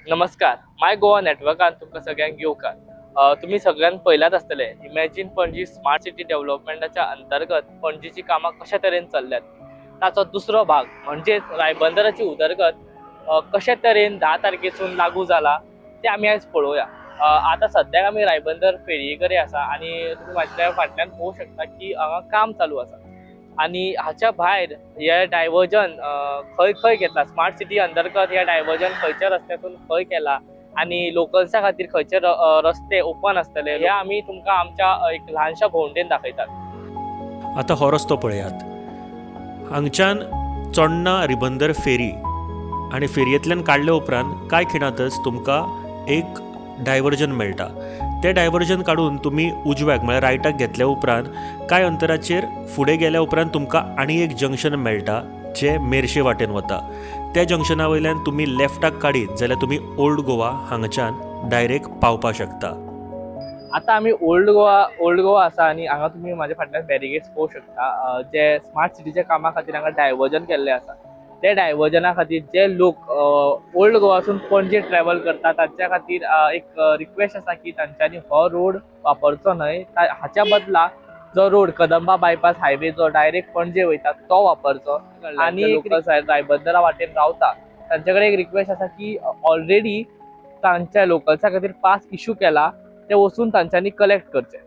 नमस्कार. माय गोवा नेटवर्कान तुमकां सगळ्यांक येवकार. तुम्ही सगळ्यांत पळयलाच आसतले इमॅजिन पणजी स्मार्ट सिटी डेव्हलपमेंटाच्या अंतर्गत पणजीची कामां कशा तरेन चल्ल्यात ताचो दुसरो भाग म्हणजेच रायबंदराची उदरगत कशा तरेन 10 तारखेसून लागू जाला ते आमी आयज पळोवया. आतां सद्याक आमी रायबंदर फेरये कडेन आसा आनी तुमी म्हाज्या फाटल्यान पळोवंक शकता की हांगा काम चालू आसा आणि हाच्या भायर हे डायवर्जन खंय खंय घेतला स्मार्ट सिटी अंतर्गत हे डायवर्जन खंयच्या रस्त्यातून खंय केला आणि लोकल्सां खातीर खंयचे रस्ते ओपन आसतले हे आमी तुमकां आमच्या एक ल्हानशा भोंवडेन दाखयतात. आतां हो रस्तो पळयात. हांगच्यान चोडणा रिबंदर फेरी आनी फेरयेंतल्यान काडले उपरांत कांय खिणातच तुमकां एक डायवर्जन मेळटा. तें डायवर्जन काडून तुमी उजव्याक म्हळ्यार रायटाक घेतल्या उपरांत कांय अंतराचेर फुडें गेल्या उपरांत तुमकां आनी एक जंक्शन मेळटा जें मेर्शे वाटेन वता. त्या जंक्शना वयल्यान तुमी लेफ्टाक काडीत जाल्यार तुमी ओल्ड गोवा हांगाच्यान डायरेक्ट पावपाक शकता. आतां आमी ओल्ड गोवा आसा आनी हांगा तुमी म्हाज्या फाटल्यान बॅरिगेड्स पळोवंक शकता. जे स्मार्ट सिटीच्या कामा खातीर हांगा डायवर्जन केल्लें आसा. ते डायवर्जना खातीर जे लोक ओल्ड गोवासून पणजे ट्रॅव्हल करता तांच्या खातीर एक रिक्वेस्ट आसा की तांच्यांनी हो रोड वापरचो न्हय. हाच्या बदला जो रोड कदंबा बायपास हायवे जो डायरेक्ट पणजे वयता तो वापरचो. आनी लोकल्स रायबंदरा वाटेन रावता तांचे कडेन एक रिक्वेस्ट आसा की ऑलरेडी तांच्या लोकल्सां खातीर पास इश्यू केला ते वचून तांच्यांनी कलेक्ट करचे.